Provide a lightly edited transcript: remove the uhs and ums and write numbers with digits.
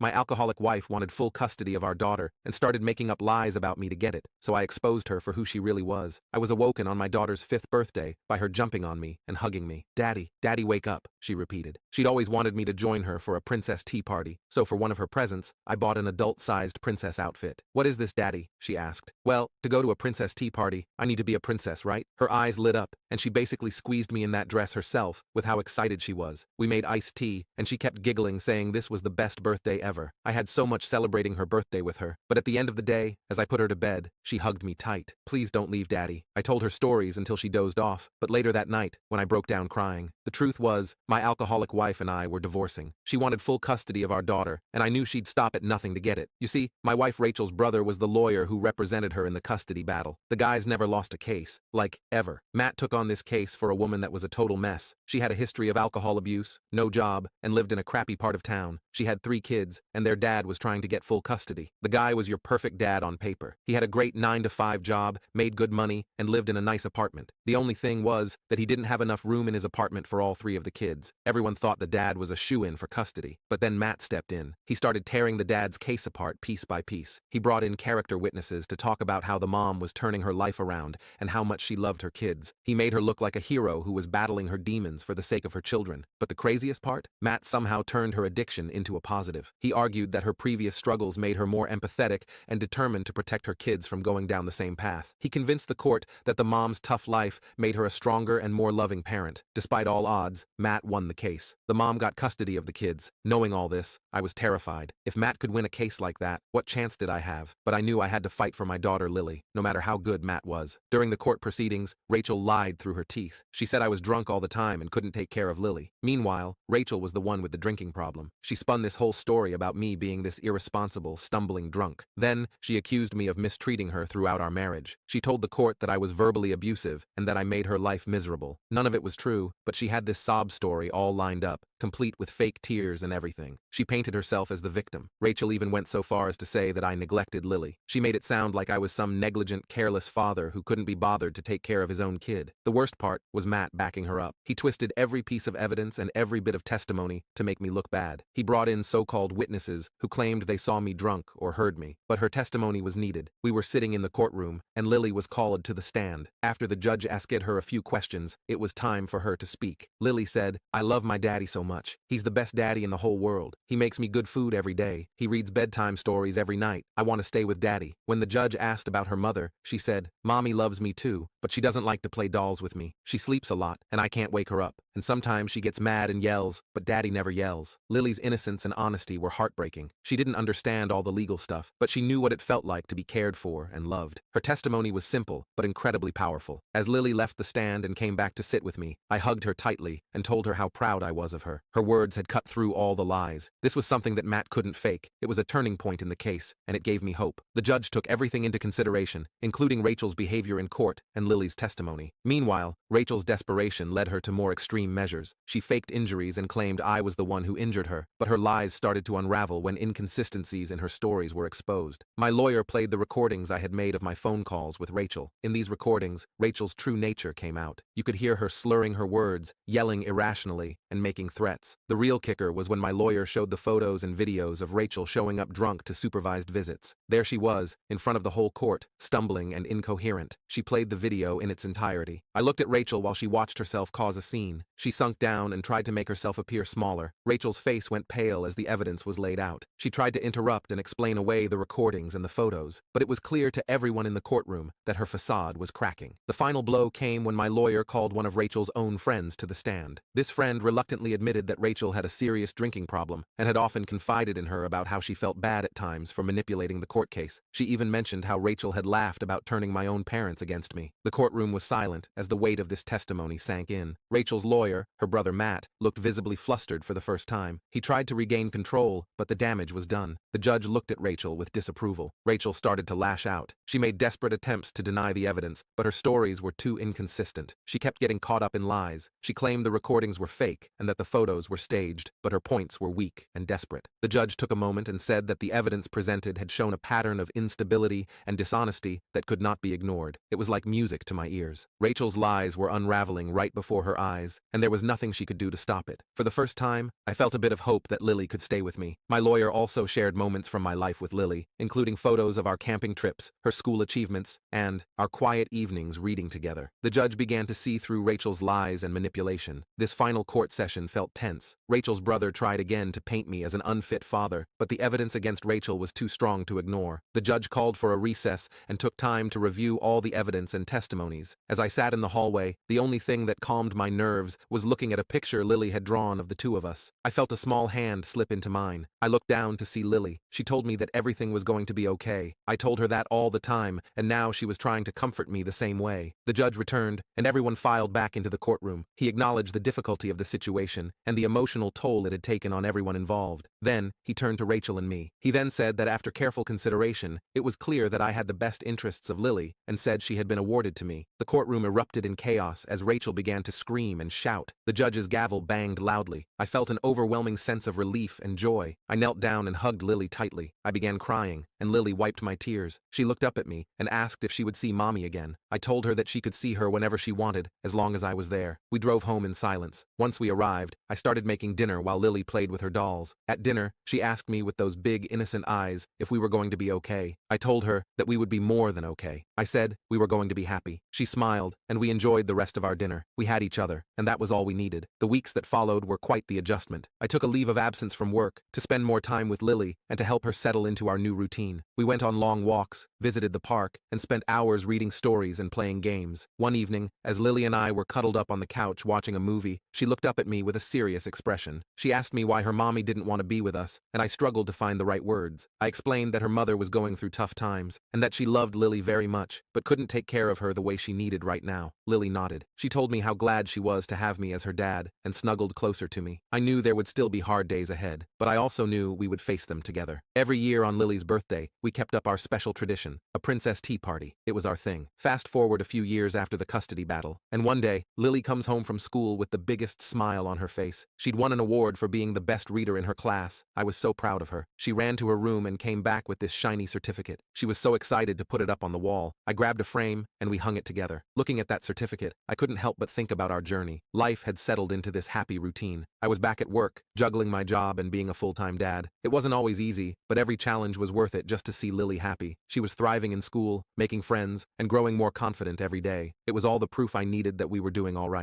My alcoholic wife wanted full custody of our daughter and started making up lies about me to get it, so I exposed her for who she really was. I was awoken on my daughter's 5th birthday by her jumping on me and hugging me. "Daddy, Daddy, wake up," she repeated. She'd always wanted me to join her for a princess tea party, so for one of her presents, I bought an adult-sized princess outfit. "What is this, Daddy?" she asked. "Well, to go to a princess tea party, I need to be a princess, right?" Her eyes lit up, and she basically squeezed me in that dress herself with how excited she was. We made iced tea, and she kept giggling, saying this was the best birthday ever. I had so much celebrating her birthday with her, but at the end of the day, as I put her to bed, she hugged me tight. "Please don't leave, Daddy." I told her stories until she dozed off, but later that night, when I broke down crying, the truth was, my alcoholic wife and I were divorcing. She wanted full custody of our daughter, and I knew she'd stop at nothing to get it. You see, my wife Rachel's brother was the lawyer who represented her in the custody battle. The guys never lost a case, like, ever. Matt took on this case for a woman that was a total mess. She had a history of alcohol abuse, no job, and lived in a crappy part of town. She had 3 kids, and their dad was trying to get full custody. The guy was your perfect dad on paper. He had a great 9-to-5 job, made good money, and lived in a nice apartment. The only thing was that he didn't have enough room in his apartment for all 3 of the kids. Everyone thought the dad was a shoo-in for custody. But then Matt stepped in. He started tearing the dad's case apart piece by piece. He brought in character witnesses to talk about how the mom was turning her life around and how much she loved her kids. He made her look like a hero who was battling her demons for the sake of her children. But the craziest part? Matt somehow turned her addiction into a positive. He argued that her previous struggles made her more empathetic and determined to protect her kids from going down the same path. He convinced the court that the mom's tough life made her a stronger and more loving parent. Despite all odds, Matt won the case. The mom got custody of the kids. Knowing all this, I was terrified. If Matt could win a case like that, what chance did I have? But I knew I had to fight for my daughter Lily, no matter how good Matt was. During the court proceedings, Rachel lied through her teeth. She said I was drunk all the time and couldn't take care of Lily. Meanwhile, Rachel was the one with the drinking problem. She spun this whole story about me being this irresponsible, stumbling drunk. Then, she accused me of mistreating her throughout our marriage. She told the court that I was verbally abusive and that I made her life miserable. None of it was true, but she had this sob story all lined up, complete with fake tears and everything. She painted herself as the victim. Rachel even went so far as to say that I neglected Lily. She made it sound like I was some negligent, careless father who couldn't be bothered to take care of his own kid. The worst part was Matt backing her up. He twisted every piece of evidence and every bit of testimony to make me look bad. He brought in so-called witnesses who claimed they saw me drunk or heard me, but her testimony was needed. We were sitting in the courtroom, and Lily was called to the stand. After the judge asked her a few questions, it was time for her to speak. Lily said, "I love my daddy so much. He's the best daddy in the whole world. He makes me good food every day. He reads bedtime stories every night. I want to stay with daddy." When the judge asked about her mother, she said, "Mommy loves me too, but she doesn't like to play dolls with me. She sleeps a lot, and I can't wake her up. And sometimes she gets mad and yells, but daddy never yells." Lily's innocence and honesty were heartbreaking. She didn't understand all the legal stuff, but she knew what it felt like to be cared for and loved. Her testimony was simple, but incredibly powerful. As Lily left the stand and came back to sit with me, I hugged her tightly and told her how proud I was of her. Her words had cut through all the lies. This was something that Matt couldn't fake. It was a turning point in the case, and it gave me hope. The judge took everything into consideration, including Rachel's behavior in court and Lily's testimony. Meanwhile, Rachel's desperation led her to more extreme measures. She faked injuries and claimed I was the one who injured her, but her lies started to unravel when inconsistencies in her stories were exposed. My lawyer played the recordings I had made of my phone calls with Rachel. In these recordings, Rachel's true nature came out. You could hear her slurring her words, yelling irrationally, and making threats. The real kicker was when my lawyer showed the photos and videos of Rachel showing up drunk to supervised visits. There she was, in front of the whole court, stumbling and incoherent. She played the video in its entirety. I looked at Rachel while she watched herself cause a scene. She sunk down and tried to make herself appear smaller. Rachel's face went pale as the evidence was laid out. She tried to interrupt and explain away the recordings and the photos, but it was clear to everyone in the courtroom that her facade was cracking. The final blow came when my lawyer called one of Rachel's own friends to the stand. This friend reluctantly admitted that Rachel had a serious drinking problem and had often confided in her about how she felt bad at times for manipulating the court case. She even mentioned how Rachel had laughed about turning my own parents against me. The courtroom was silent as the weight of this testimony sank in. Rachel's lawyer, her brother Matt, looked visibly flustered for the first time. He tried to regain control, but the damage was done. The judge looked at Rachel with disapproval. Rachel started to lash out. She made desperate attempts to deny the evidence, but her stories were too inconsistent. She kept getting caught up in lies. She claimed the recordings were fake and that the photos were staged, but her points were weak and desperate. The judge took a moment and said that the evidence presented had shown a pattern of instability and dishonesty that could not be ignored. It was like music to my ears. Rachel's lies were unraveling right before her eyes, and there was nothing she could do to stop it. For the first time, I felt a bit of hope that Lily could stay with me. me. My lawyer also shared moments from my life with Lily, including photos of our camping trips, her school achievements, and our quiet evenings reading together. The judge began to see through Rachel's lies and manipulation. This final court session felt tense. Rachel's brother tried again to paint me as an unfit father, but the evidence against Rachel was too strong to ignore. The judge called for a recess and took time to review all the evidence and testimonies. As I sat in the hallway, the only thing that calmed my nerves was looking at a picture Lily had drawn of the two of us. I felt a small hand slip into mine. I looked down to see Lily. She told me that everything was going to be okay. I told her that all the time, and now she was trying to comfort me the same way. The judge returned, and everyone filed back into the courtroom. He acknowledged the difficulty of the situation and the emotional toll it had taken on everyone involved. Then, he turned to Rachel and me. He then said that after careful consideration, it was clear that I had the best interests of Lily, and said she had been awarded to me. The courtroom erupted in chaos as Rachel began to scream and shout. The judge's gavel banged loudly. I felt an overwhelming sense of relief and joy. I knelt down and hugged Lily tightly. I began crying, and Lily wiped my tears. She looked up at me and asked if she would see Mommy again. I told her that she could see her whenever she wanted, as long as I was there. We drove home in silence. Once we arrived, I started making dinner while Lily played with her dolls. At dinner, she asked me with those big, innocent eyes if we were going to be okay. I told her that we would be more than okay. I said we were going to be happy. She smiled, and we enjoyed the rest of our dinner. We had each other, and that was all we needed. The weeks that followed were quite the adjustment. I took a leave of absence from work to spend more time with Lily and to help her settle into our new routine. We went on long walks, visited the park, and spent hours reading stories and playing games. One evening, as Lily and I were cuddled up on the couch watching a movie, she looked up at me with a serious expression. She asked me why her mommy didn't want to be with us, and I struggled to find the right words. I explained that her mother was going through tough times, and that she loved Lily very much, but couldn't take care of her the way she needed right now. Lily nodded. She told me how glad she was to have me as her dad, and snuggled closer to me. I knew there would still be hard days ahead, but I also knew we would face them together. Every year on Lily's birthday, we kept up our special tradition, a princess tea party. It was our thing. Fast forward a few years after the custody battle, and one day, Lily comes home from school with the biggest smile on her face. She'd won an award for being the best reader in her class. I was so proud of her. She ran to her room and came back with this shiny certificate. She was so excited to put it up on the wall. I grabbed a frame, and we hung it together. Looking at that certificate, I couldn't help but think about our journey. Life had settled into this happy routine. I was back at work, juggling my job and being a full-time dad. It wasn't always easy, but every challenge was worth it just to see Lily happy. She was thriving in school, making friends, and growing more confident every day. It was all the proof I needed that we were doing all right.